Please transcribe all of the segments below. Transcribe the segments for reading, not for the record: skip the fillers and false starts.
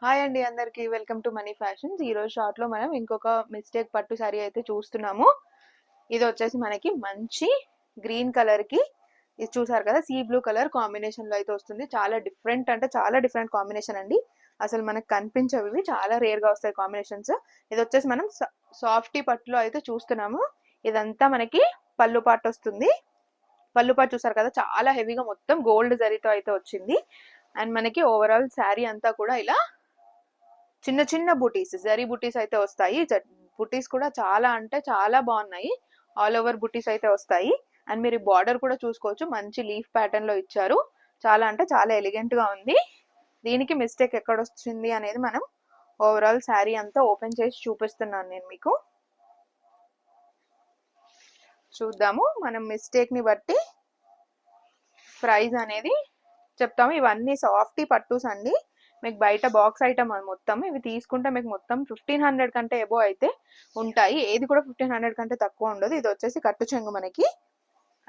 Hi అండి అందరికి welcome to money fashions. ఈ రోజు షార్ట్ లో మనం ఇంకొక మిస్టేక్ పట్టు సారీ అయితే చూస్తున్నాము. ఇది వచ్చేసి మనకి మంచి గ్రీన్ కలర్ కి, ఇది చూసారు కదా, సీ బ్లూ కలర్ కాంబినేషన్ లో అయితే వస్తుంది. చాలా డిఫరెంట్, అంటే చాలా డిఫరెంట్ కాంబినేషన్ అండి. అసలు మనకు కనిపించవి, ఇవి చాలా రేర్ గా వస్తాయి కాంబినేషన్స్. ఇది వచ్చేసి మనం సాఫ్టీ పట్టులో అయితే చూస్తున్నాము. ఇదంతా మనకి పళ్ళు పాటు వస్తుంది. పళ్ళు పాటు చూసారు కదా, చాలా హెవీగా మొత్తం గోల్డ్ జరీతో అయితే వచ్చింది. అండ్ మనకి ఓవరాల్ శారీ అంతా కూడా ఇలా చిన్న చిన్న బుటీస్, జరీ బుటీస్ అయితే వస్తాయి. బుటీస్ కూడా చాలా అంటే చాలా బాగున్నాయి. ఆల్ ఓవర్ బుటీస్ అయితే వస్తాయి. అండ్ మీరు బార్డర్ కూడా చూసుకోవచ్చు, మంచి లీఫ్ ప్యాటర్న్ లో ఇచ్చారు. చాలా అంటే చాలా ఎలిగెంట్ గా ఉంది. దీనికి మిస్టేక్ ఎక్కడ వచ్చింది అనేది మనం ఓవరాల్ శారీ అంతా ఓపెన్ చేసి చూపిస్తున్నాను నేను మీకు. చూద్దాము, మనం మిస్టేక్ ని బట్టి ప్రైస్ అనేది చెప్తాము. ఇవన్నీ సాఫ్టీ పట్టూస్ అండి. మీకు బయట బాక్స్ ఐటమ్ మొత్తం ఇవి తీసుకుంటే మీకు మొత్తం 1500 కంటే ఎబో అయితే ఉంటాయి. ఏది కూడా 1500 కంటే తక్కువ ఉండదు. ఇది వచ్చేసి కట్టు చెంగు మనకి.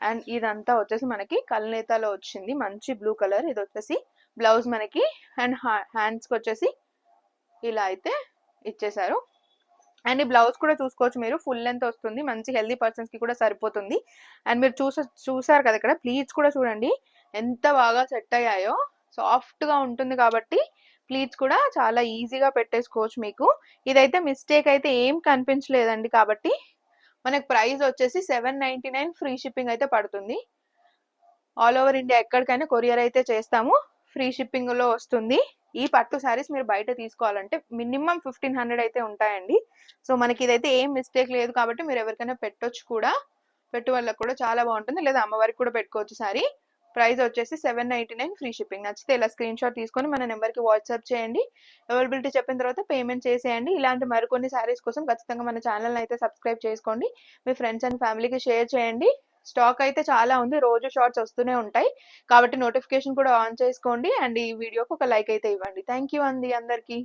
అండ్ ఇదంతా వచ్చేసి మనకి కల్నేతలో వచ్చింది, మంచి బ్లూ కలర్. ఇది వచ్చేసి బ్లౌజ్ మనకి. అండ్ హ్యాండ్స్కి వచ్చేసి ఇలా అయితే ఇచ్చేసారు. అండ్ ఈ బ్లౌజ్ కూడా చూసుకోవచ్చు మీరు, ఫుల్ లెంత్ వస్తుంది, మంచి హెల్దీ పర్సన్స్ కి కూడా సరిపోతుంది. అండ్ మీరు చూసారు కదా, ఇక్కడ ప్లీట్స్ కూడా చూడండి ఎంత బాగా సెట్ అయ్యాయో. సాఫ్ట్ గా ఉంటుంది కాబట్టి ప్లీట్స్ కూడా చాలా ఈజీగా పెట్టేసుకోవచ్చు మీకు. ఇదైతే మిస్టేక్ అయితే ఏం కనిపించలేదండి. కాబట్టి మనకు ప్రైస్ వచ్చేసి 799 ఫ్రీ షిప్పింగ్ అయితే పడుతుంది. ఆల్ ఓవర్ ఇండియా ఎక్కడికైనా కొరియర్ అయితే చేస్తాము, ఫ్రీ షిప్పింగ్ లో వస్తుంది. ఈ పట్టు శారీస్ మీరు బయట తీసుకోవాలంటే మినిమం 1500 అయితే ఉంటాయండి. సో మనకి ఇదైతే ఏం మిస్టేక్ లేదు కాబట్టి మీరు ఎవరికైనా పెట్టొచ్చు కూడా, పెట్టు వాళ్ళకి కూడా చాలా బాగుంటుంది. లేదా అమ్మవారికి కూడా పెట్టుకోవచ్చు శారీ. ప్రైస్ వచ్చేసి 799 ఫ్రీ షిప్పింగ్. నచ్చితే ఇలా స్క్రీన్ షాట్ తీసుకొని మన నెంబర్కి వాట్సాప్ చేయండి. అవైలబిలిటీ చెప్పిన తర్వాత పేమెంట్ చేసేయండి. ఇలాంటి మరికొన్ని శారీస్ కోసం ఖచ్చితంగా మన ఛానల్ అయితే సబ్స్క్రైబ్ చేసుకోండి. మీ ఫ్రెండ్స్ అండ్ ఫ్యామిలీకి షేర్ చేయండి. స్టాక్ అయితే చాలా ఉంది, రోజు షార్ట్స్ వస్తూనే ఉంటాయి కాబట్టి నోటిఫికేషన్ కూడా ఆన్ చేసుకోండి. అండ్ ఈ వీడియోకి ఒక లైక్ అయితే ఇవ్వండి. థ్యాంక్ యూ అండి అందరికీ.